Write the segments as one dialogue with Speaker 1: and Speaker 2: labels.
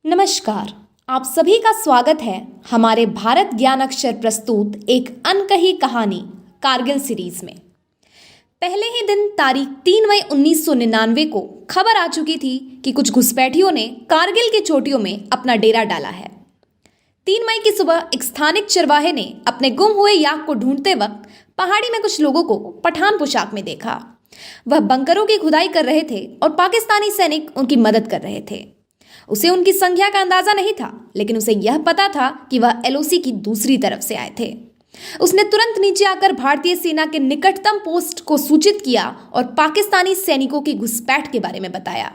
Speaker 1: नमस्कार। आप सभी का स्वागत है हमारे भारत ज्ञान अक्षर प्रस्तुत एक अनकही कहानी कारगिल सीरीज में। पहले ही दिन तारीख 3 मई 1999 को खबर आ चुकी थी कि कुछ घुसपैठियों ने कारगिल की चोटियों में अपना डेरा डाला है। 3 मई की सुबह एक स्थानिक चरवाहे ने अपने गुम हुए याक को ढूंढते वक्त पहाड़ी में कुछ लोगों को पठान पोशाक में देखा। वह बंकरों की खुदाई कर रहे थे और पाकिस्तानी सैनिक उनकी मदद कर रहे थे। उसे उनकी संख्या का अंदाजा नहीं था, लेकिन उसे यह पता था कि वह एलओसी की दूसरी तरफ से आए थे। उसने तुरंत नीचे आकर भारतीय सेना के निकटतम पोस्ट को सूचित किया और पाकिस्तानी सैनिकों की घुसपैठ के बारे में बताया।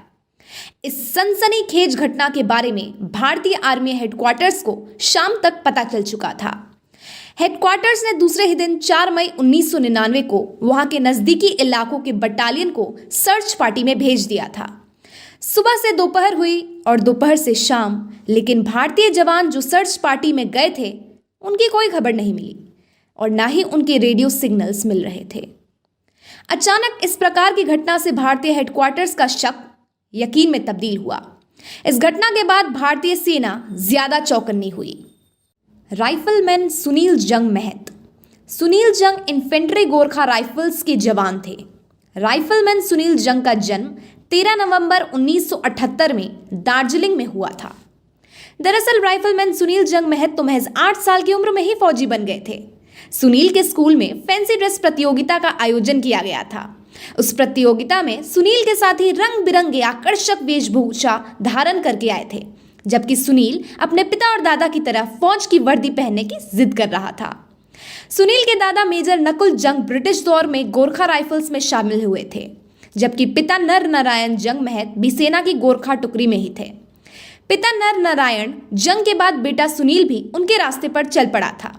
Speaker 1: इस सनसनीखेज घटना के बारे में भारतीय आर्मी हेडक्वार्टर्स को शाम तक पता चल चुका था। हेडक्वार्टर्स ने दूसरे ही दिन 4 मई 1999 को वहां के नजदीकी इलाकों के बटालियन को सर्च पार्टी में भेज दिया था। सुबह से दोपहर हुई और दोपहर से शाम, लेकिन भारतीय जवान जो सर्च पार्टी में गए थे उनकी कोई खबर नहीं मिली और ना ही उनके रेडियो सिग्नल्स मिल रहे थे। अचानक इस प्रकार की घटना से भारतीय हेडक्वार्टर्स का शक यकीन में तब्दील हुआ। इस घटना के बाद भारतीय सेना ज्यादा चौकन्नी हुई। राइफलमैन सुनील जंग महत। सुनील जंग इन्फेंट्री गोरखा राइफल्स के जवान थे। राइफलमैन सुनील जंग का जन्म 13 नवंबर 1978 में दार्जिलिंग में हुआ था। दरअसल राइफलमैन सुनील जंग महत तो महज 8 साल की उम्र में ही फौजी बन गए थे। सुनील के स्कूल में फैंसी ड्रेस प्रतियोगिता का आयोजन किया गया था। उस प्रतियोगिता में सुनील के साथी रंग बिरंगे आकर्षक वेशभूषा धारण करके आए थे, जबकि सुनील अपने पिता और दादा की तरह फौज की वर्दी पहनने की जिद कर रहा था। सुनील के दादा मेजर नकुल जंग ब्रिटिश दौर में गोरखा राइफल्स में शामिल हुए थे, जबकि पिता नर नारायण जंग महत भी सेना की गोरखा टुकड़ी में ही थे। पिता नर नारायण जंग के बाद बेटा सुनील भी उनके रास्ते पर चल पड़ा था।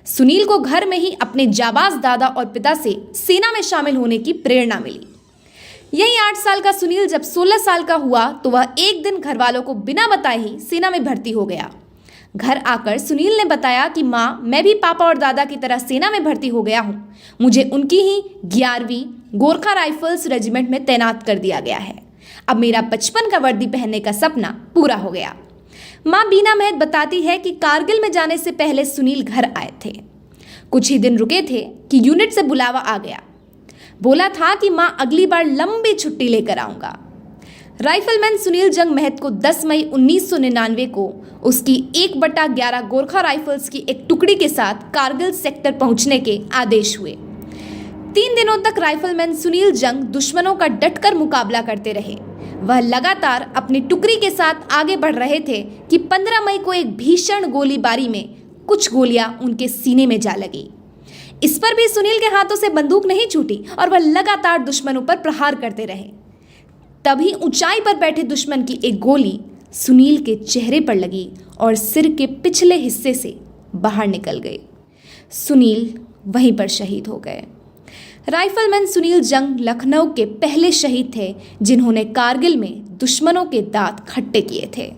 Speaker 1: सुनील को घर में ही अपने जाबाज दादा और पिता से सेना में शामिल होने की प्रेरणा मिली। यही 8 साल का सुनील जब 16 साल का हुआ तो वह एक दिन घर वालों को बिना बताए ही सेना में भर्ती हो गया। घर आकर सुनील ने बताया कि माँ, मैं भी पापा और दादा की तरह सेना में भर्ती हो गया हूँ। मुझे उनकी ही 11वीं गोरखा राइफल्स रेजिमेंट में तैनात कर दिया गया है। अब मेरा बचपन का वर्दी पहनने का सपना पूरा हो गया। माँ बीना महत बताती है कि कारगिल में जाने से पहले सुनील घर आए थे। कुछ ही दिन रुके थे कि यूनिट से बुलावा आ गया। बोला था कि माँ, अगली बार लंबी छुट्टी लेकर आऊँगा। राइफलमैन सुनील जंग महत को 10 मई 1999 को उसकी 1/11 गोरखा राइफल्स की एक टुकड़ी के साथ कारगिल सेक्टर पहुंचने के आदेश हुए। 3 दिनों तक राइफलमैन सुनील जंग दुश्मनों का डटकर मुकाबला करते रहे। वह लगातार अपनी टुकड़ी के साथ आगे बढ़ रहे थे कि 15 मई को एक भीषण गोलीबारी में कुछ गोलियां उनके सीने में जा लगी। इस पर भी सुनील के हाथों से बंदूक नहीं छूटी और वह लगातार दुश्मनों पर प्रहार करते रहे। तभी ऊंचाई पर बैठे दुश्मन की एक गोली सुनील के चेहरे पर लगी और सिर के पिछले हिस्से से बाहर निकल गई। सुनील वहीं पर शहीद हो गए। राइफलमैन सुनील जंग लखनऊ के पहले शहीद थे जिन्होंने कारगिल में दुश्मनों के दांत खट्टे किए थे।